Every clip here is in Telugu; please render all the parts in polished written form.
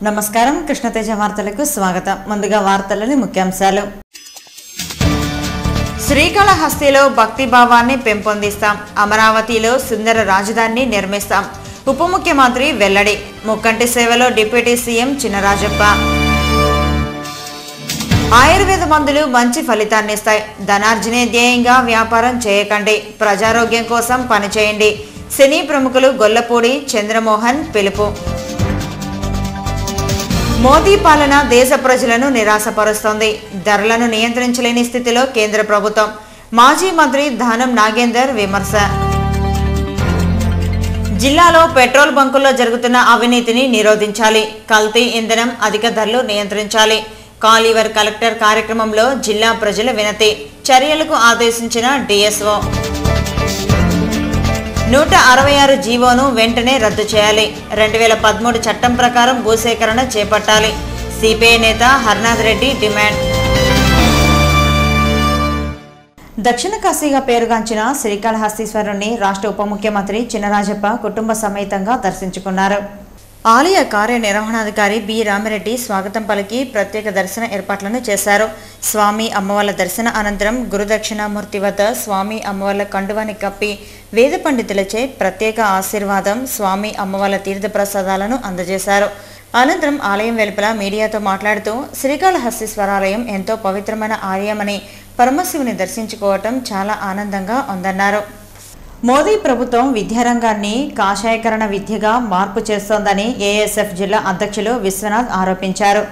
నమస్కారం కృష్ణతేజ వార్తలకు స్వాగతం. ముందుగా వార్తలని ముఖ్యాంశాలు. శ్రీకాళహస్తిలో భక్తి భావాన్ని పెంపొందిస్తాం. అమరావతిలో సుందర రాజధానిని నిర్మిస్తాం. ఉప ముఖ్యమంత్రి వెల్లడి. ముక్కంటి సేవలో డిప్యూటీ సీఎం చినరాజప్ప. ఆయుర్వేద మందులు మంచి ఫలితాన్నిస్తాయి. ధనార్జనే ధ్యేయంగా వ్యాపారం చేయకండి. ప్రజారోగ్యం కోసం పనిచేయండి. సినీ ప్రముఖులు గొల్లపూడి చంద్రమోహన్ పిలుపు. మోదీ పాలన దేశ ప్రజలను నిరాశపరుస్తోంది. ధరలను నియంత్రించలేని స్థితిలో కేంద్ర ప్రభుత్వం. మాజీ మంత్రి దానం నాగేందర్ విమర్శ. జిల్లాలో పెట్రోల్ బంకుల్లో జరుగుతున్న అవినీతిని నిరోధించాలి. కల్తీ ఇంధనం అధిక ధరలు నియంత్రించాలి. కాలీవర్ కలెక్టర్ కార్యక్రమంలో జిల్లా ప్రజల వినతి. చర్యలకు ఆదేశించిన డిఎస్ఓ. 166 జీవోను వెంటనే రద్దు చేయాలి. 2013 చట్టం ప్రకారం భూసేకరణ చేపట్టాలి. సిపిఐ నేత హర్నాథ్ రెడ్డి డిమాండ్. దక్షిణ కాశీగా పేరుగాంచిన శ్రీకాళహస్తీశ్వరుణ్ణి రాష్ట్ర ఉప ముఖ్యమంత్రి చినరాజప్ప కుటుంబ సమేతంగా దర్శించుకున్నారు. ఆలయ కార్యనిర్వహణాధికారి బి రామిరెడ్డి స్వాగతం పలికి ప్రత్యేక దర్శన ఏర్పాట్లను చేశారు. స్వామి అమ్మవార్ల దర్శన అనంతరం గురుదక్షిణామూర్తి వద్ద స్వామి అమ్మవార్ల కండువాని కప్పి వేద పండితులచే ప్రత్యేక ఆశీర్వాదం, స్వామి అమ్మవార్ల తీర్థ ప్రసాదాలను అందజేశారు. అనంతరం ఆలయం వెలుపల మీడియాతో మాట్లాడుతూ శ్రీకాళహస్తీశ్వరాలయం ఎంతో పవిత్రమైన ఆలయమని, పరమశివుని దర్శించుకోవటం చాలా ఆనందంగా ఉందన్నారు. మోదీ ప్రభుత్వం విద్యారంగాన్ని కాషాయకరణ విద్యగా మార్పు చేస్తోందని ఏఎస్ఎఫ్ జిల్లా అధ్యక్షులు విశ్వనాథ్ ఆరోపించారు.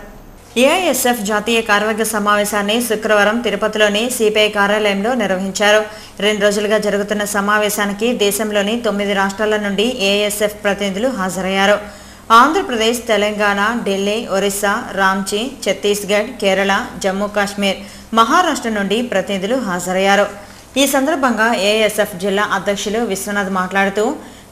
ఏఐఎస్ఎఫ్ జాతీయ కార్యవర్గ సమావేశాన్ని శుక్రవారం తిరుపతిలోని సిపిఐ కార్యాలయంలో నిర్వహించారు. 2 రోజులుగా జరుగుతున్న సమావేశానికి దేశంలోని 9 రాష్ట్రాల నుండి ఏఐఎస్ఎఫ్ ప్రతినిధులు హాజరయ్యారు. ఆంధ్రప్రదేశ్, తెలంగాణ, ఢిల్లీ, ఒరిస్సా, రాంచీ, ఛత్తీస్గఢ్, కేరళ, జమ్మూ కాశ్మీర్, మహారాష్ట్ర నుండి ప్రతినిధులు హాజరయ్యారు. ఈ సందర్భంగా ఏఎస్ఎఫ్ జిల్లా అధ్యక్షులు విశ్వనాథ్ మాట్లాడుతూ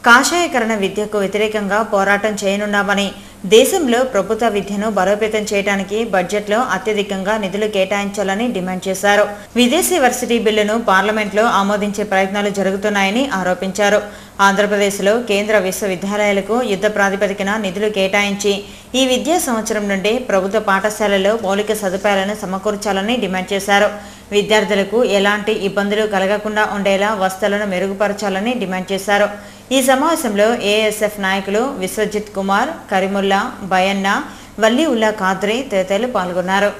కాషాయకరణ విద్యకు వ్యతిరేకంగా పోరాటం చేయనున్నామని, దేశంలో ప్రభుత్వ విద్యను బలోపేతం చేయడానికి బడ్జెట్లో అత్యధికంగా నిధులు కేటాయించాలని డిమాండ్ చేశారు. విదేశీ వర్సిటీ బిల్లును పార్లమెంట్లో ఆమోదించే ప్రయత్నాలు జరుగుతున్నాయని ఆరోపించారు. ఆంధ్రప్రదేశ్లో కేంద్ర విశ్వవిద్యాలయాలకు యుద్ధ ప్రాతిపదికన నిధులు కేటాయించి ఈ విద్యా సంవత్సరం నుండి ప్రభుత్వ పాఠశాలల్లో మౌలిక సదుపాయాలను సమకూర్చాలని డిమాండ్ చేశారు. విద్యార్థులకు ఎలాంటి ఇబ్బందులు కలగకుండా ఉండేలా వసతులను మెరుగుపరచాలని డిమాండ్ చేశారు. ఈ సమావేశంలో ఏఎస్ఎఫ్ నాయకులు విశ్వజిత్ కుమార్, కరీముల్లా, బయన్న, వల్లి ఉల్లా ఖాద్రి తదితరులు పాల్గొన్నారు.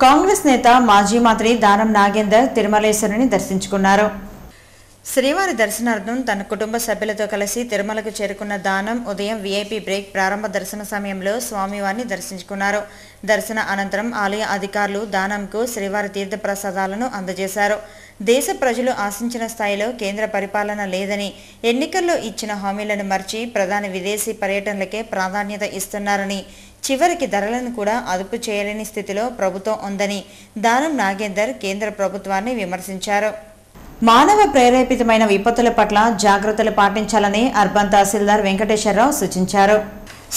కాంగ్రెస్ నేత మాజీ మంత్రి దానం నాగేందర్ తిరుమలేశ్వరుని దర్శించుకున్నారు. శ్రీవారి దర్శనార్థం తన కుటుంబ సభ్యులతో కలిసి తిరుమలకు చేరుకున్న దానం ఉదయం వీఐపీ బ్రేక్ ప్రారంభ దర్శన సమయంలో స్వామివారిని దర్శించుకున్నారు. దర్శన అనంతరం ఆలయ అధికారులు దానంకు శ్రీవారి తీర్థ ప్రసాదాలను అందజేశారు. దేశ ప్రజలు ఆశించిన స్థాయిలో కేంద్ర పరిపాలన లేదని, ఎన్నికల్లో ఇచ్చిన హామీలను మర్చి ప్రధాని విదేశీ పర్యటనలకే ప్రాధాన్యత ఇస్తున్నారని, చివరికి ధరలను కూడా అదుపు చేయలేని స్థితిలో ప్రభుత్వం ఉందని దానం నాగేందర్ కేంద్ర ప్రభుత్వాన్ని విమర్శించారు. మానవ ప్రేరేపితమైన విపత్తుల పట్ల జాగ్రత్తలు పాటించాలని అర్బన్ తహసీల్దార్ వెంకటేశ్వరరావు సూచించారు.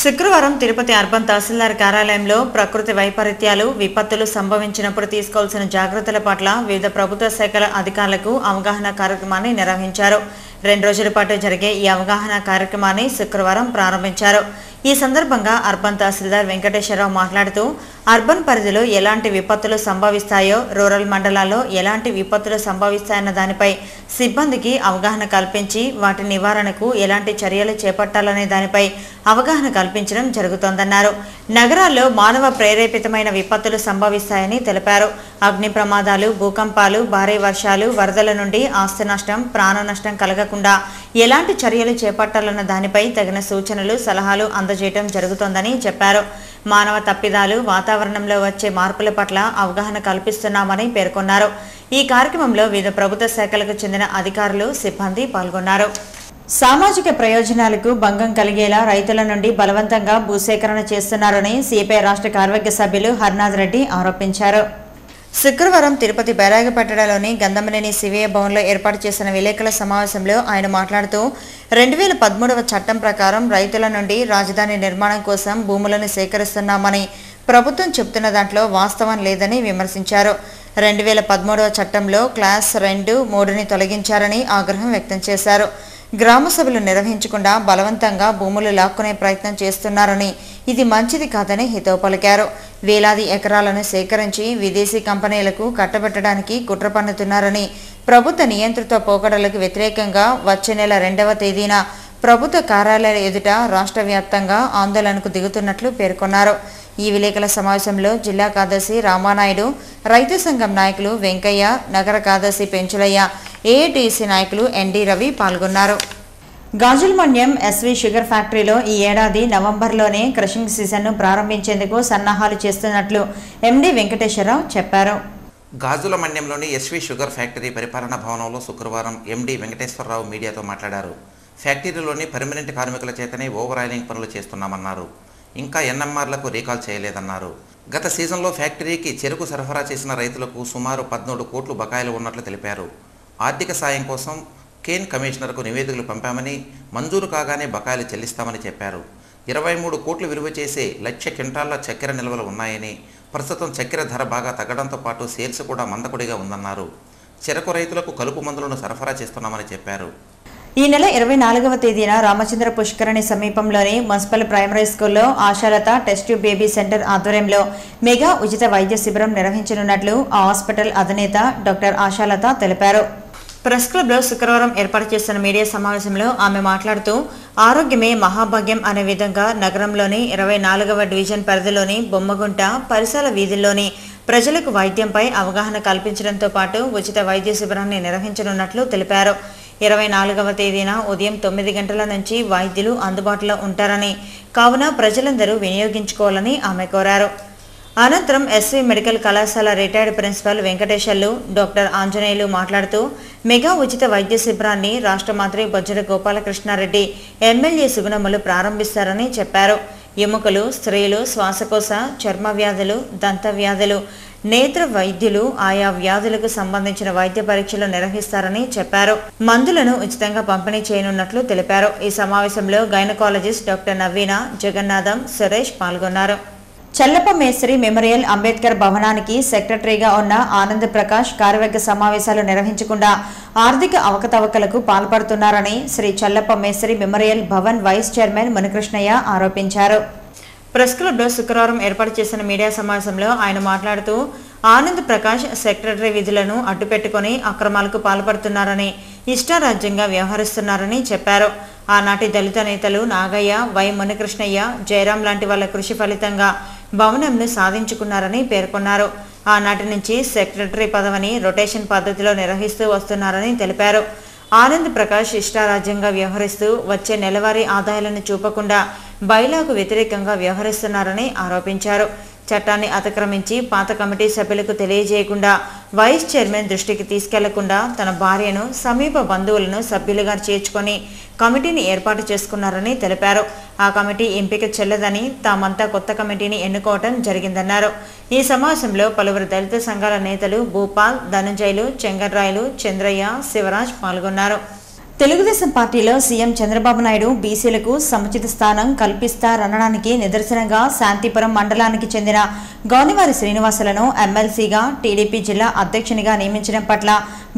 శుక్రవారం తిరుపతి అర్బన్ తహసీల్దార్ కార్యాలయంలో ప్రకృతి వైపరీత్యాలు, విపత్తులు సంభవించినప్పుడు తీసుకోవాల్సిన జాగ్రత్తల పట్ల వివిధ ప్రభుత్వ శాఖల అధికారులకు అవగాహన కార్యక్రమాన్ని నిర్వహించారు. 2 రోజుల పాటు జరిగే ఈ అవగాహన కార్యక్రమాన్ని శుక్రవారం ప్రారంభించారు. ఈ సందర్భంగా అర్బన్ తహసీల్దార్ వెంకటేశ్వరరావు మాట్లాడుతూ అర్బన్ పరిధిలో ఎలాంటి విపత్తులు సంభవిస్తాయో, రూరల్ మండలాల్లో ఎలాంటి విపత్తులు సంభవిస్తాయన్న దానిపై సిబ్బందికి అవగాహన కల్పించి వాటి నివారణకు ఎలాంటి చర్యలు చేపట్టాలనే దానిపై అవగాహన కల్పించడం జరుగుతోందన్నారు. నగరాల్లో మానవ ప్రేరేపితమైన విపత్తులు సంభవిస్తాయని తెలిపారు. అగ్ని ప్రమాదాలు, భూకంపాలు, భారీ వర్షాలు, వరదల నుండి ఆస్తి నష్టం, ప్రాణ నష్టం కలగకుండా ఎలాంటి చర్యలు చేపట్టాలన్న దానిపై తగిన సూచనలు, సలహాలు అందజేయడం జరుగుతోందని చెప్పారు. మానవ తప్పిదాలు, వాతావరణంలో వచ్చే మార్పుల పట్ల అవగాహన కల్పిస్తున్నామని పేర్కొన్నారు. ఈ కార్యక్రమంలో వివిధ ప్రభుత్వ శాఖలకు చెందిన అధికారులు, సిబ్బంది పాల్గొన్నారు. సామాజిక ప్రయోజనాలకు భంగం కలిగేలా రైతుల నుండి బలవంతంగా భూసేకరణ చేస్తున్నారని సిపిఐ రాష్ట్ర కార్యవర్గ సభ్యులు హర్నాథ్ రెడ్డి ఆరోపించారు. శుక్రవారం తిరుపతి బైరాగపట్టణలోని గంధమనేని సివిఐ భవన్లో ఏర్పాటు చేసిన విలేకరుల సమావేశంలో ఆయన మాట్లాడుతూ 2013వ చట్టం ప్రకారం రైతుల నుండి రాజధాని నిర్మాణం కోసం భూములను సేకరిస్తున్నామని ప్రభుత్వం చెబుతున్న దాంట్లో వాస్తవం లేదని విమర్శించారు. 2013వ చట్టంలో క్లాస్ 2, 3ని తొలగించారని ఆగ్రహం వ్యక్తం చేశారు. గ్రామ సభలు నిర్వహించకుండా బలవంతంగా భూములు లాక్కునే ప్రయత్నం చేస్తున్నారని, ఇది మంచిది కాదని హితవు పలికారు. వేలాది ఎకరాలను సేకరించి విదేశీ కంపెనీలకు కట్టబెట్టడానికి కుట్ర పన్నుతున్నారని, ప్రభుత్వ నియంత్రిత పోకడలకు వ్యతిరేకంగా వచ్చే నెల 2వ తేదీన ప్రభుత్వ కార్యాలయాల ఎదుట రాష్ట్ర వ్యాప్తంగా ఆందోళనకు దిగుతున్నట్లు పేర్కొన్నారు. ఈ విలేకరుల సమావేశంలో జిల్లా కార్యదర్శి రామానాయుడు, రైతు సంఘం నాయకులు వెంకయ్య, నగర కార్యదర్శి పెంచులయ్య, ఏఐటీసీ నాయకులు ఎన్డి రవి పాల్గొన్నారు. గాజులమన్యం ఎస్వి షుగర్ ఫ్యాక్టరీలో ఈ ఏడాది నవంబర్లోనే క్రషింగ్ సీజన్ను ప్రారంభించేందుకు సన్నాహాలు చేస్తున్నట్లు ఎండి వెంకటేశ్వరరావు చెప్పారు. గాజులమన్యంలోని ఎస్వి షుగర్ ఫ్యాక్టరీ పరిపాలనా భవనంలో శుక్రవారం ఎండి వెంకటేశ్వరరావు మీడియాతో మాట్లాడారు. ఫ్యాక్టరీలోని పర్మనెంట్ కార్మికుల చేతనే ఓవర్ ఆయిలింగ్ పనులు చేస్తున్నామన్నారు. ఇంకా ఎన్ఎంఆర్లకు రీకాల్ చేయలేదన్నారు. గత సీజన్లో ఫ్యాక్టరీకి చెరుకు సరఫరా చేసిన రైతులకు సుమారు 13 కోట్లు బకాయిలు ఉన్నట్లు తెలిపారు. ఆర్థిక సాయం కోసం కేన్ కమిషనర్కు నివేదికలు పంపామని, మంజూరు కాగానే బకాయిలు చెల్లిస్తామని చెప్పారు. 23 కోట్లు విలువ చేసే 1,00,000 క్వింటాళ్ల చక్కెర నిల్వలు ఉన్నాయని, ప్రస్తుతం చక్కెర ధర బాగా తగ్గడంతో పాటు సేల్స్ కూడా మందకొడిగా ఉందన్నారు. చెరకు రైతులకు కలుపు మందులను సరఫరా చేస్తున్నామని చెప్పారు. ఈ నెల 24వ తేదీన రామచంద్ర పుష్కరణి సమీపంలోని మున్సిపల్ ప్రైమరీ స్కూల్లో Ashalatha test tube baby centre ఆధ్వర్యంలో మెగా ఉచిత వైద్య శిబిరం నిర్వహించనున్నట్లు ఆ హాస్పిటల్ అధినేత డాక్టర్ ఆశాలత తెలిపారు. ప్రెస్ క్లబ్లో శుక్రవారం ఏర్పాటు చేసిన మీడియా సమావేశంలో ఆమె మాట్లాడుతూ, ఆరోగ్యమే మహాభాగ్యం అనే విధంగా నగరంలోని 24వ డివిజన్ పరిధిలోని బొమ్మగుంట పరిసర వీధుల్లోని ప్రజలకు వైద్యంపై అవగాహన కల్పించడంతో పాటు ఉచిత వైద్య శిబిరాన్ని నిర్వహించనున్నట్లు తెలిపారు. 24వ తేదీన ఉదయం 9 గంటల నుంచి వైద్యులు అందుబాటులో ఉంటారని, కావున ప్రజలందరూ వినియోగించుకోవాలని ఆమె కోరారు. అనంతరం ఎస్వి మెడికల్ కళాశాల retired principal Venkateswarlu, doctor Anjaneyulu మాట్లాడుతూ, మెగా ఉచిత వైద్య శిబిరాన్ని రాష్ట్ర మంత్రి బొజ్జల గోపాలకృష్ణారెడ్డి, ఎమ్మెల్యే సుగుణములు ప్రారంభిస్తారని చెప్పారు. ఎముకలు, స్త్రీలు, శ్వాసకోశ, చర్మ వ్యాధులు, దంత వ్యాధులు, నేత్ర వైద్యులు ఆయా వ్యాధులకు సంబంధించిన వైద్య పరీక్షలు నిర్వహిస్తారని చెప్పారు. మందులను ఉచితంగా పంపిణీ చేయనున్నట్లు తెలిపారు. ఈ సమావేశంలో గైనకాలజిస్ట్ డాక్టర్ నవీన, జగన్నాథం, సురేష్ పాల్గొన్నారు. చల్లప మేస్త్రి మెమోరియల్ అంబేద్కర్ భవనానికి సెక్రటరీగా ఉన్న ఆనంద్ ప్రకాష్ కార్యవర్గ సమావేశాలు నిర్వహించకుండా ఆర్థిక అవకతవకలకు పాల్పడుతున్నారని శ్రీ చల్లప మేస్త్రి memorial Bhavan vice chairman Munikrishnaiah ఆరోపించారు. ప్రెస్ క్లబ్లో శుక్రవారం ఏర్పాటు చేసిన మీడియా సమావేశంలో ఆయన మాట్లాడుతూ, ఆనంద్ ప్రకాష్ సెక్రటరీ విధులను అడ్డుపెట్టుకుని అక్రమాలకు పాల్పడుతున్నారని, ఇష్టారాజ్యంగా వ్యవహరిస్తున్నారని చెప్పారు. ఆనాటి దళిత నేతలు నాగయ్య, వై మునికృష్ణయ్య, జయరాం లాంటి వాళ్ళ కృషి ఫలితంగా భవనంను సాధించుకున్నారని పేర్కొన్నారు. ఆనాటి నుంచి సెక్రటరీ పదవిని రొటేషన్ పద్ధతిలో నిర్వహిస్తూ వస్తున్నారని తెలిపారు. ఆనంద్ ప్రకాష్ ఇష్టారాజ్యంగా వ్యవహరిస్తూ వచ్చే నెలవారీ ఆదాయాలను చూపకుండా బైలాకు వ్యతిరేకంగా వ్యవహరిస్తున్నారని ఆరోపించారు. చట్టాన్ని అతిక్రమించి పాత కమిటీ సభ్యులకు తెలియజేయకుండా, వైస్ చైర్మన్ దృష్టికి తీసుకెళ్లకుండా తన భార్యను, సమీప బంధువులను సభ్యులుగా చేర్చుకొని కమిటీని ఏర్పాటు చేసుకున్నారని తెలిపారు. ఆ కమిటీ ఎంపిక చెల్లదని, తామంతా కొత్త కమిటీని ఎన్నుకోవటం జరిగిందన్నారు. ఈ సమావేశంలో పలువురు దళిత సంఘాల నేతలు భూపాల్, ధనంజయులు, చెంగర్రాయలు, చంద్రయ్య, శివరాజ్ పాల్గొన్నారు. తెలుగుదేశం పార్టీలో సీఎం చంద్రబాబు నాయుడు బీసీలకు సముచిత స్థానం కల్పిస్తారనడానికి నిదర్శనంగా శాంతిపురం మండలానికి చెందిన గౌనివారి శ్రీనివాసులను ఎమ్మెల్సీగా, టీడీపీ జిల్లా అధ్యక్షునిగా నియమించడం పట్ల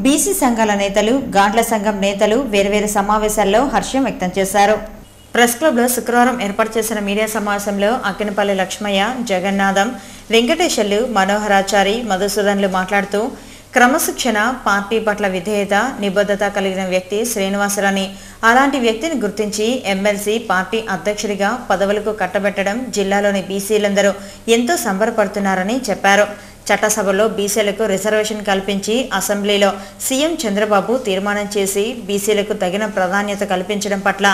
బీసీ సంఘాల నేతలు, గాండ్ల సంఘం నేతలు వేర్వేరు సమావేశాల్లో హర్షం వ్యక్తం చేశారు. ప్రెస్ క్లబ్లో శుక్రవారం ఏర్పాటు చేసిన మీడియా సమావేశంలో అక్కినపల్లి లక్ష్మయ్య, జగన్నాథం, వెంకటేశ్వర్లు, మనోహరాచారి, మధుసూదన్లు మాట్లాడుతూ, క్రమశిక్షణ, పార్టీ పట్ల విధేయత, నిబద్ధత కలిగిన వ్యక్తి శ్రీనివాసరాని, అలాంటి వ్యక్తిని గుర్తించి ఎమ్మెల్సీ, పార్టీ అధ్యక్షుడిగా పదవులకు కట్టబెట్టడం జిల్లాలోని బీసీలందరూ ఎంతో సంబరపడుతున్నారని చెప్పారు. చట్టసభలో బీసీలకు రిజర్వేషన్ కల్పించి అసెంబ్లీలో సీఎం చంద్రబాబు తీర్మానం చేసి బీసీలకు తగిన ప్రాధాన్యత కల్పించడం పట్ల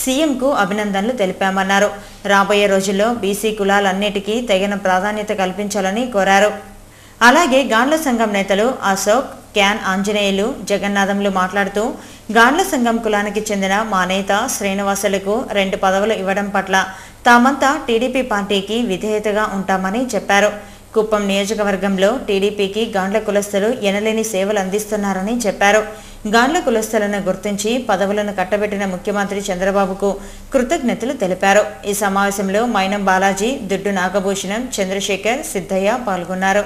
సీఎంకు అభినందనలు తెలిపామన్నారు. రాబోయే రోజుల్లో బీసీ కులాలన్నిటికీ తగిన ప్రాధాన్యత కల్పించాలని కోరారు. అలాగే గాండ్ల సంఘం నేతలు అశోక్, క్యాన్ ఆంజనేయులు, జగన్నాథంలు మాట్లాడుతూ, గాండ్ల సంఘం కులానికి చెందిన మా నేత శ్రీనివాసులకు 2 పదవులు ఇవ్వడం పట్ల తామంతా టీడీపీ పార్టీకి విధేయతగా ఉంటామని చెప్పారు. కుప్పం నియోజకవర్గంలో టీడీపీకి గాండ్ల కులస్తులు ఎనలేని సేవలు అందిస్తున్నారని చెప్పారు. గాండ్ల కులస్తులను గుర్తించి పదవులను కట్టబెట్టిన ముఖ్యమంత్రి చంద్రబాబుకు కృతజ్ఞతలు తెలిపారు. ఈ సమావేశంలో మైనం బాలాజీ, దుడ్డు నాగభూషణం, చంద్రశేఖర్, సిద్ధయ్య పాల్గొన్నారు.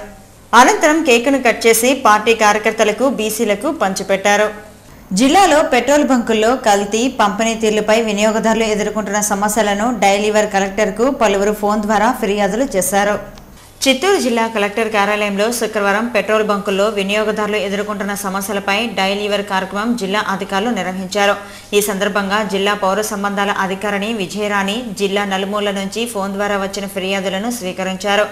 అనంతరం కేకును కట్ చేసి పార్టీ కార్యకర్తలకు, బీసీలకు పంచిపెట్టారు. జిల్లాలో పెట్రోల్ బంకుల్లో కల్తీ పంపిణీ తీరులపై వినియోగదారులు ఎదుర్కొంటున్న సమస్యలను డైలీవర్ కలెక్టర్కు పలువురు ఫోన్ ద్వారా ఫిర్యాదులు చేశారు. చిత్తూరు జిల్లా కలెక్టర్ కార్యాలయంలో శుక్రవారం పెట్రోల్ బంకుల్లో వినియోగదారులు ఎదుర్కొంటున్న సమస్యలపై డైలీవర్ కార్యక్రమం జిల్లా అధికారులు నిర్వహించారు. ఈ సందర్భంగా జిల్లా పౌర సంబంధాల అధికారిని విజయరాణి జిల్లా నలుమూల నుంచి ఫోన్ ద్వారా వచ్చిన ఫిర్యాదులను స్వీకరించారు.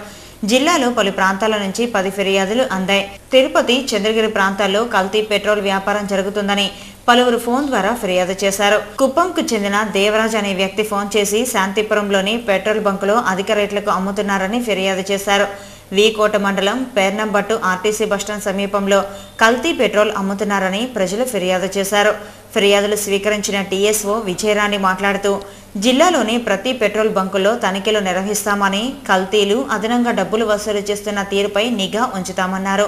జిల్లాలో పలు ప్రాంతాల నుంచి 10 ఫిర్యాదులు అందాయి. తిరుపతి, చంద్రగిరి ప్రాంతాల్లో కల్తీ పెట్రోల్ వ్యాపారం జరుగుతుందని పలువురు ఫోన్ ద్వారా ఫిర్యాదు చేశారు. కుప్పంకు చెందిన దేవరాజ్ అనే వ్యక్తి ఫోన్ చేసి శాంతిపురంలోని పెట్రోల్ బంకులో అధిక రేట్లకు అమ్ముతున్నారని ఫిర్యాదు చేశారు. వీకోట మండలం పేర్నంబట్టు ఆర్టీసీ బస్టాండ్ సమీపంలో కల్తీ పెట్రోల్ అమ్ముతున్నారని ప్రజలు ఫిర్యాదు చేశారు. ఫిర్యాదులు స్వీకరించిన టీఎస్ఓ విజయరాణి మాట్లాడుతూ జిల్లాలోని ప్రతి పెట్రోల్ బంకుల్లో తనిఖీలు నిర్వహిస్తామని, కల్తీలు అదనంగా డబ్బులు వసూలు చేస్తున్న తీరుపై నిఘా ఉంచుతామన్నారు.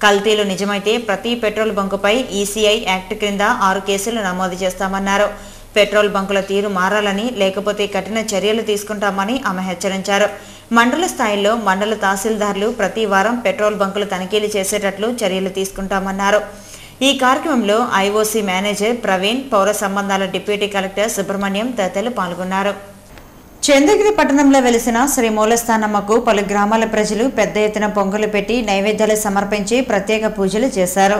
కల్తీలు నిజమైతే ప్రతి పెట్రోల్ బంకుపై ఈసీఐ యాక్ట్ క్రింద 6 కేసులు నమోదు చేస్తామన్నారు. పెట్రోల్ బంకుల తీరు మారాలని, లేకపోతే కఠిన చర్యలు తీసుకుంటామని ఆమె హెచ్చరించారు. మండల స్థాయిలో మండల తహసీల్దార్లు ప్రతి వారం పెట్రోల్ బంకులు తనిఖీలు చేసేటట్లు చర్యలు తీసుకుంటామన్నారు. ఈ కార్యక్రమంలో ఐఓసీ మేనేజర్ ప్రవీణ్, పౌర సంబంధాల డిప్యూటీ కలెక్టర్ సుబ్రహ్మణ్యం తదితరులు పాల్గొన్నారు. చంద్రగిరి పట్టణంలో వెలిసిన శ్రీ మూలస్థానమ్మకు పలు గ్రామాల ప్రజలు పెద్ద ఎత్తున పొంగలు పెట్టి నైవేద్యాలు సమర్పించి ప్రత్యేక పూజలు చేశారు.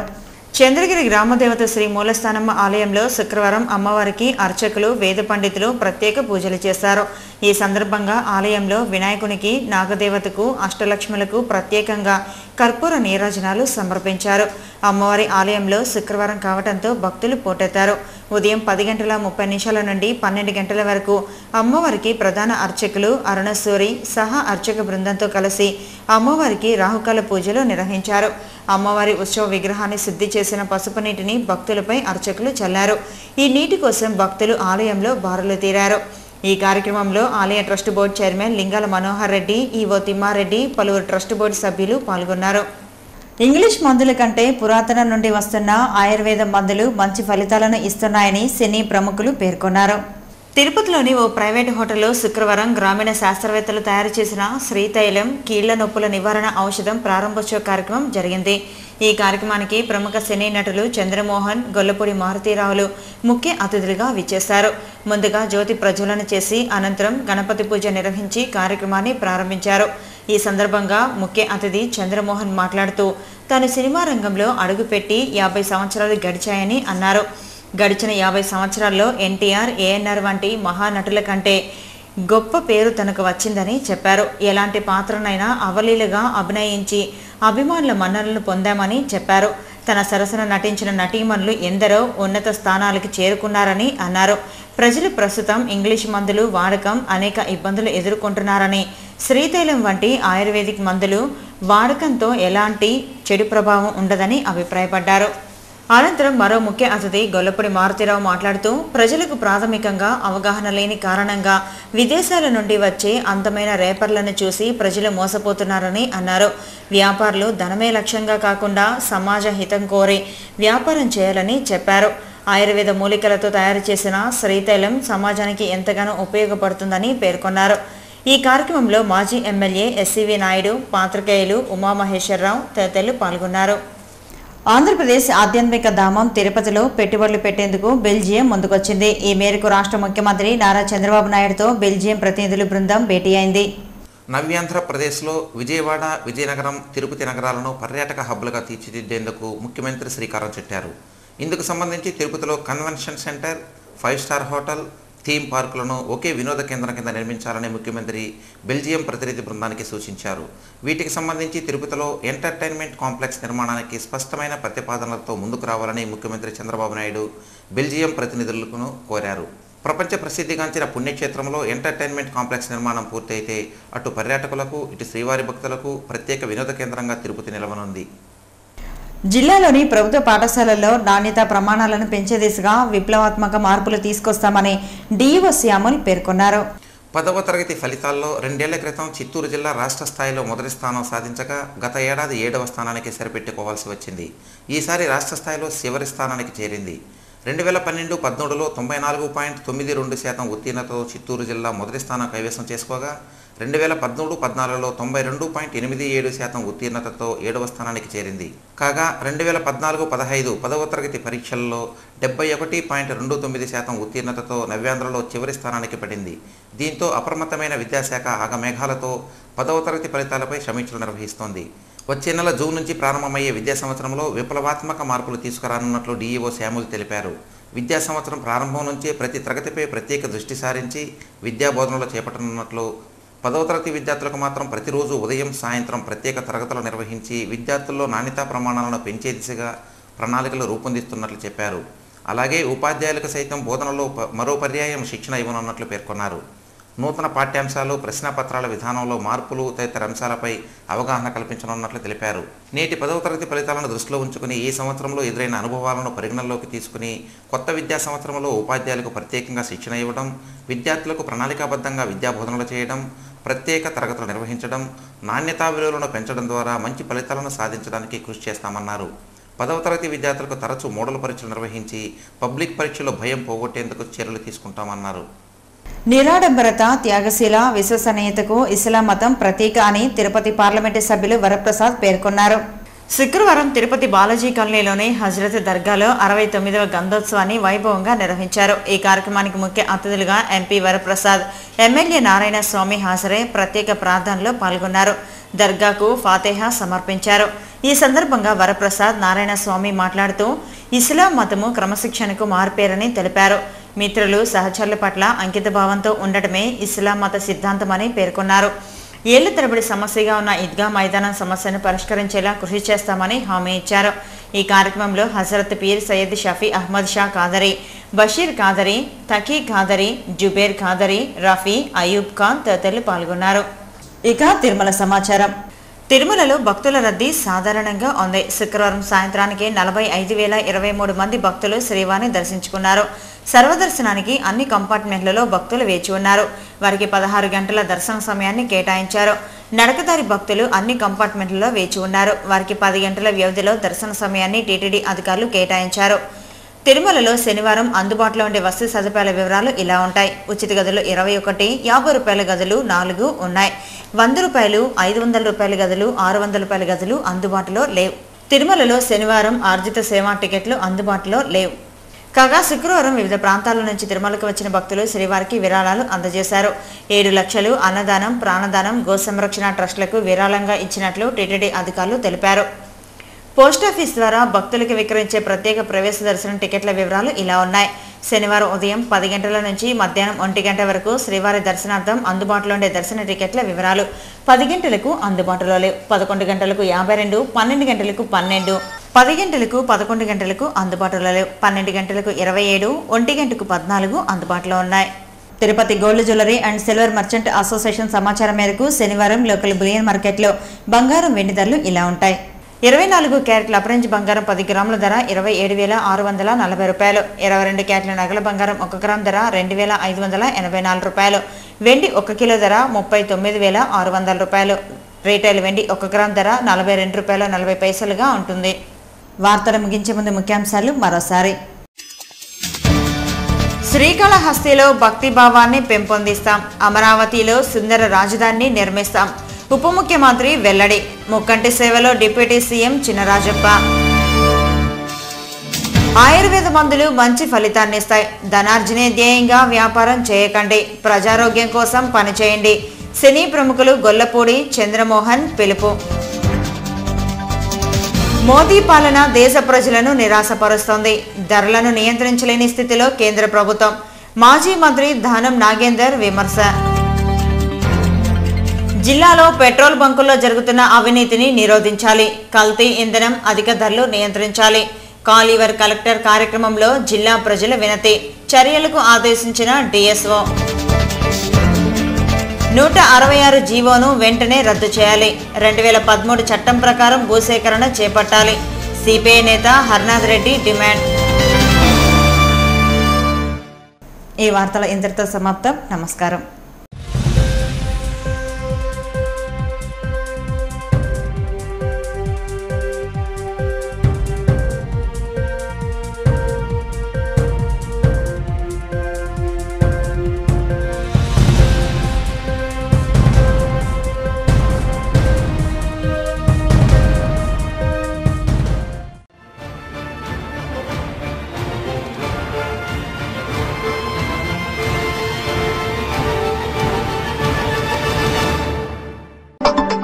చంద్రగిరి గ్రామదేవత శ్రీ మూలస్థానమ్మ ఆలయంలో శుక్రవారం అమ్మవారికి అర్చకులు, వేద పండితులు ప్రత్యేక పూజలు చేశారు. ఈ సందర్భంగా ఆలయంలో వినాయకునికి, నాగదేవతకు, అష్టలక్ష్ములకు ప్రత్యేకంగా కర్పూర నీరాజనాలు సమర్పించారు. అమ్మవారి ఆలయంలో శుక్రవారం కావడంతో భక్తులు పోటెత్తారు. ఉదయం 10:30 నుండి 12 గంటల వరకు అమ్మవారికి ప్రధాన అర్చకులు అరుణసూరి సహా అర్చక బృందంతో కలిసి అమ్మవారికి రాహుకాల పూజలు నిర్వహించారు. అమ్మవారి ఉత్సవ విగ్రహాన్ని శుద్ధి చేసిన పసుపు నీటిని భక్తులపై అర్చకులు చల్లారు. ఈ నీటి కోసం భక్తులు ఆలయంలో బారులు తీరారు. ఈ కార్యక్రమంలో ఆలయ ట్రస్ట్ బోర్డు చైర్మన్ లింగాల మనోహర్ రెడ్డి, ఈవో తిమ్మారెడ్డి, పలువురు ట్రస్ట్ బోర్డు సభ్యులు పాల్గొన్నారు. ఇంగ్లీష్ మందుల కంటే పురాతనం నుండి వస్తున్న ఆయుర్వేద మందులు మంచి ఫలితాలను ఇస్తున్నాయని సినీ ప్రముఖులు పేర్కొన్నారు. తిరుపతిలోని ఓ ప్రైవేటు హోటల్లో శుక్రవారం గ్రామీణ శాస్త్రవేత్తలు తయారు చేసిన శ్రీతైలం కీళ్ల నొప్పుల నివారణ ఔషధం ప్రారంభోత్సవ కార్యక్రమం జరిగింది. ఈ కార్యక్రమానికి ప్రముఖ సినీ నటులు చంద్రమోహన్, గొల్లపూడి మారుతీరావులు ముఖ్య అతిథులుగా విచ్చేశారు. ముందుగా జ్యోతి ప్రజ్వలన చేసి అనంతరం గణపతి పూజ నిర్వహించి కార్యక్రమాన్ని ప్రారంభించారు. ఈ సందర్భంగా ముఖ్య అతిథి చంద్రమోహన్ మాట్లాడుతూ తాను సినిమా రంగంలో అడుగుపెట్టి 50 సంవత్సరాలు గడిచాయని అన్నారు. గడిచిన 50 సంవత్సరాల్లో ఎన్టీఆర్, ఏఎన్ఆర్ వంటి మహానటుల కంటే గొప్ప పేరు తనకు వచ్చిందని చెప్పారు. ఎలాంటి పాత్రనైనా అవలీలగా అభినయించి అభిమానుల మన్ననలు పొందామని చెప్పారు. తన సరసన నటించిన నటీమణులు ఎందరో ఉన్నత స్థానాలకు చేరుకున్నారని అన్నారు. ప్రజలు ప్రస్తుతం ఇంగ్లీష్ మందులు వాడకం అనేక ఇబ్బందులు ఎదుర్కొంటున్నారని, శ్రీతైలం వంటి ఆయుర్వేదిక్ మందులు వాడకంతో ఎలాంటి చెడు ప్రభావం ఉండదని అభిప్రాయపడ్డారు. అనంతరం మరో ముఖ్య అతిథి గొల్లపూడి మారుతీరావు మాట్లాడుతూ ప్రజలకు ప్రాథమికంగా అవగాహన లేని కారణంగా విదేశాల నుండి వచ్చే అందమైన రేపర్లను చూసి ప్రజలు మోసపోతున్నారని అన్నారు. వ్యాపారులు ధనమే లక్ష్యంగా కాకుండా సమాజ హితం కోరి వ్యాపారం చేయాలని చెప్పారు. ఆయుర్వేద మూలికలతో తయారు చేసిన శ్రీతైలం సమాజానికి ఎంతగానో ఉపయోగపడుతుందని పేర్కొన్నారు. ఈ కార్యక్రమంలో మాజీ ఎమ్మెల్యే ఎస్సీవీ నాయుడు, పాత్రికేయులు ఉమామహేశ్వరరావు తదితరులు పాల్గొన్నారు. ఆంధ్రప్రదేశ్ ఆధ్యాత్మిక ధామం తిరుపతిలో పెట్టుబడులు పెట్టేందుకు బెల్జియం ముందుకొచ్చింది. ఈ మేరకు రాష్ట్ర ముఖ్యమంత్రి నారా చంద్రబాబు నాయుడుతో బెల్జియం ప్రతినిధుల బృందం భేటీ అయింది. నవ్యాంధ్రప్రదేశ్లో విజయవాడ, విజయనగరం, తిరుపతి నగరాలను పర్యాటక హబ్లుగా తీర్చిదిద్దేందుకు ముఖ్యమంత్రి శ్రీకారం చుట్టారు. ఇందుకు సంబంధించి తిరుపతిలో convention centre, 5 star hotel, theme పార్కులను ఒకే వినోద కేంద్రం కింద నిర్మించాలని ముఖ్యమంత్రి బెల్జియం ప్రతినిధి బృందానికి సూచించారు. వీటికి సంబంధించి తిరుపతిలో ఎంటర్టైన్మెంట్ కాంప్లెక్స్ నిర్మాణానికి స్పష్టమైన ప్రతిపాదనలతో ముందుకు రావాలని ముఖ్యమంత్రి చంద్రబాబు నాయుడు బెల్జియం ప్రతినిధులను కోరారు. ప్రపంచ ప్రసిద్ధిగాంచిన పుణ్యక్షేత్రంలో ఎంటర్టైన్మెంట్ కాంప్లెక్స్ నిర్మాణం పూర్తయితే అటు పర్యాటకులకు, ఇటు శ్రీవారి భక్తులకు ప్రత్యేక వినోద కేంద్రంగా తిరుపతి నిలవనుంది. జిల్లాలోని ప్రభుత్వ పాఠశాలల్లో నాణ్యతా ప్రమాణాలను పెంచే దిశగా విప్లవాత్మక మార్పులు తీసుకొస్తామని డీఈఓ శ్యామల్ పేర్కొన్నారు. 10వ తరగతి ఫలితాల్లో 2 ఏళ్ల క్రితం చిత్తూరు జిల్లా రాష్ట్ర స్థాయిలో మొదటి స్థానం సాధించగా గత ఏడాది 7వ స్థానానికి సరిపెట్టుకోవాల్సి వచ్చింది. ఈసారి రాష్ట్ర స్థాయిలో చివరి స్థానానికి చేరింది. 2012-13లో 94.92% ఉత్తీర్ణతతో చిత్తూరు జిల్లా మొదటి స్థానం కైవసం చేసుకోగా 2013-14లో 92.87% ఉత్తీర్ణతతో 7వ స్థానానికి చేరింది. కాగా 2014-15 10వ తరగతి పరీక్షల్లో 71.29% ఉత్తీర్ణతతో నవ్యాంధ్రలో చివరి స్థానానికి పడింది. దీంతో అప్రమత్తమైన విద్యాశాఖ ఆగమేఘాలతో 10వ తరగతి ఫలితాలపై సమీక్షలు నిర్వహిస్తోంది. వచ్చే నెల జూన్ నుంచి ప్రారంభమయ్యే విద్యా సంవత్సరంలో విప్లవాత్మక మార్పులు తీసుకురానున్నట్లు డీఈఓ శాముల్ తెలిపారు. విద్యా సంవత్సరం ప్రారంభం నుంచే ప్రతి తరగతిపై ప్రత్యేక దృష్టి సారించి విద్యా బోధనలు చేపట్టనున్నట్లు, 10వ తరగతి విద్యార్థులకు మాత్రం ప్రతిరోజు ఉదయం సాయంత్రం ప్రత్యేక తరగతులు నిర్వహించి విద్యార్థుల్లో నాణ్యతా ప్రమాణాలను పెంచే దిశగా ప్రణాళికలు రూపొందిస్తున్నట్లు చెప్పారు. అలాగే ఉపాధ్యాయులకు సైతం బోధనలో మరో పర్యాయం శిక్షణ ఇవ్వనున్నట్లు పేర్కొన్నారు. నూతన పాఠ్యాంశాలు, ప్రశ్నాపత్రాల విధానంలో మార్పులు తదితర అంశాలపై అవగాహన కల్పించనున్నట్లు తెలిపారు. నేటి 10వ తరగతి ఫలితాలను దృష్టిలో ఉంచుకుని ఈ సంవత్సరంలో ఎదురైన అనుభవాలను పరిగణనలోకి తీసుకుని కొత్త విద్యా సంవత్సరంలో ఉపాధ్యాయులకు ప్రత్యేకంగా శిక్షణ ఇవ్వడం, విద్యార్థులకు ప్రణాళికాబద్ధంగా విద్యాబోధనలు చేయడం, ప్రత్యేక తరగతులు నిర్వహించడం, నాణ్యతా విలువలను పెంచడం ద్వారా మంచి ఫలితాలను సాధించడానికి కృషి చేస్తామన్నారు. 10వ తరగతి విద్యార్థులకు తరచూ మోడల్ పరీక్షలు నిర్వహించి పబ్లిక్ పరీక్షలో భయం పోగొట్టేందుకు చర్యలు తీసుకుంటామన్నారు. నిరాడంబరత, త్యాగశీల, విశ్వసనీయతకు ఇస్లాం మతం ప్రతీక అని తిరుపతి పార్లమెంటు సభ్యులు వరప్రసాద్ పేర్కొన్నారు. శుక్రవారం తిరుపతి బాలాజీ కాలనీలోని హజ్రత్ దర్గాలో 69వ గంధోత్సవాన్ని వైభవంగా నిర్వహించారు. ఈ కార్యక్రమానికి ముఖ్య అతిథులుగా ఎంపీ వరప్రసాద్, ఎమ్మెల్యే నారాయణ స్వామి హాజరై ప్రత్యేక ప్రార్థనలో పాల్గొన్నారు. దర్గాకు ఫాతిహా సమర్పించారు. ఈ సందర్భంగా వరప్రసాద్, నారాయణ స్వామి మాట్లాడుతూ ఇస్లాం మతము క్రమశిక్షణకు మారుపేరని తెలిపారు. మిత్రులు, సహచరుల పట్ల అంకితభావంతో ఉండటమే ఇస్లాం మత సిద్ధాంతమని పేర్కొన్నారు. ఏళ్ల తరబడి సమస్యగా ఉన్న ఈద్గా మైదానం సమస్యను పరిష్కరించేలా కృషి చేస్తామని హామీ ఇచ్చారు. ఈ కార్యక్రమంలో హజరత్ పీర్ సయ్యద్ షఫీ అహ్మద్ షా ఖాదరీ, బషీర్ ఖాదరీ, తకీ ఖాదరీ, జుబేర్ ఖాదరీ, రఫీ, అయూబ్ ఖాన్ తదితరులు పాల్గొన్నారు. ఇక తిరుమల సమాచారం. తిరుమలలో భక్తుల రద్దీ సాధారణంగా ఉంది. శుక్రవారం సాయంత్రానికి 45,023 మంది భక్తులు శ్రీవారిని దర్శించుకున్నారు. సర్వదర్శనానికి అన్ని కంపార్ట్మెంట్లలో భక్తులు వేచి ఉన్నారు. వారికి 16 గంటల దర్శన సమయాన్ని కేటాయించారు. నడకదారి భక్తులు అన్ని కంపార్ట్మెంట్లలో వేచి ఉన్నారు. వారికి 10 గంటల వ్యవధిలో దర్శన సమయాన్ని టీటీడీ అధికారులు కేటాయించారు. తిరుమలలో శనివారం అందుబాటులో ఉండే వసతి సదుపాయాల వివరాలు ఇలా ఉంటాయి. ఉచిత గదులు 21, 50 రూపాయల గదులు 4 ఉన్నాయి. 100 రూపాయలు, 500 రూపాయల గదులు, 600 రూపాయల గదులు అందుబాటులో లేవు. తిరుమలలో శనివారం ఆర్జిత సేవా టికెట్లు అందుబాటులో లేవు. కాగా శుక్రవారం వివిధ ప్రాంతాల నుంచి తిరుమలకు వచ్చిన భక్తులు శ్రీవారికి విరాళాలు అందజేశారు. 7 లక్షలు అన్నదానం, ప్రాణదానం, గో సంరక్షణ ట్రస్టులకు విరాళంగా ఇచ్చినట్లు టీటీడీ అధికారులు తెలిపారు. పోస్టాఫీస్ ద్వారా భక్తులకు విక్రయించే ప్రత్యేక ప్రవేశ దర్శనం టికెట్ల వివరాలు ఇలా ఉన్నాయి. శనివారం ఉదయం 10 గంటల నుంచి మధ్యాహ్నం 1 గంట వరకు శ్రీవారి దర్శనార్థం అందుబాటులో ఉండే దర్శన టికెట్ల వివరాలు. 10 గంటలకు అందుబాటులో లేవు. 11 గంటలకు 52, 12 గంటలకు 12, 10 గంటలకు 11 గంటలకు అందుబాటులో లేవు. 12 గంటలకు 27, 1 గంటకు 14 అందుబాటులో ఉన్నాయి. Tirupati gold jewellery and silver merchant association సమాచారం మేరకు శనివారం లోకల్ బులియన్ మార్కెట్లో బంగారం, వెండి ధరలు ఇలా ఉంటాయి. 24 క్యారెట్ల అపరెంజ్ బంగారం 10 గ్రాముల ధర 27,640 రూపాయలు. 22 క్యారెట్ల నగల బంగారం 1 గ్రామ్ ధర 2,584 రూపాయలు. వెండి 1 కిలో ధర 39,600 రూపాయలు. రీటైల్ వెండి 1 గ్రామ్ ధర 42 రూపాయల 40 పైసలుగా ఉంటుంది. వార్తలు ముగించే ముందు ముఖ్యాంశాలు మరోసారి. శ్రీకాళహస్తిలో భక్తి భావాన్ని పెంపొందిస్తాం. అమరావతిలో సుందర రాజధానిని నిర్మిస్తాం. ఉప ముఖ్యమంత్రి వెల్లడి. ముక్కంటి సేవలో డిప్యూటీ సీఎం చినరాజప్ప. ఆయుర్వేద మందులు మంచి ఫలితాన్నిస్తాయి. ధనార్జనే ధ్యేయంగా వ్యాపారం చేయకండి. ప్రజారోగ్యం కోసం పనిచేయండి. సినీ ప్రముఖులు గొల్లపూడి చంద్రమోహన్ పిలుపు. మోదీ పాలన దేశ ప్రజలను నిరాశపరుస్తోంది. ధరలను నియంత్రించలేని స్థితిలో కేంద్ర ప్రభుత్వం. మాజీ మంత్రి దానం నాగేందర్ విమర్శ. జిల్లాలో పెట్రోల్ బంకుల్లో జరుగుతున్న అవినీతిని నిరోధించాలి. కల్తీ ఇంధనం, అధిక ధరలు నియంత్రించాలి. కాలీవర్ కలెక్టర్ కార్యక్రమంలో జిల్లా ప్రజల వినతి. చర్యలకు ఆదేశించిన డిఎస్ఓ. 166 జీవోను వెంటనే రద్దు చేయాలి. 2013 చట్టం ప్రకారం భూసేకరణ చేపట్టాలి. సిపిఐ నేత హర్నాథ్ రెడ్డి డిమాండ్. ఈ వార్తల ఇంతటితో సమాప్తం. నమస్కారం. ధన్యవాదాలు.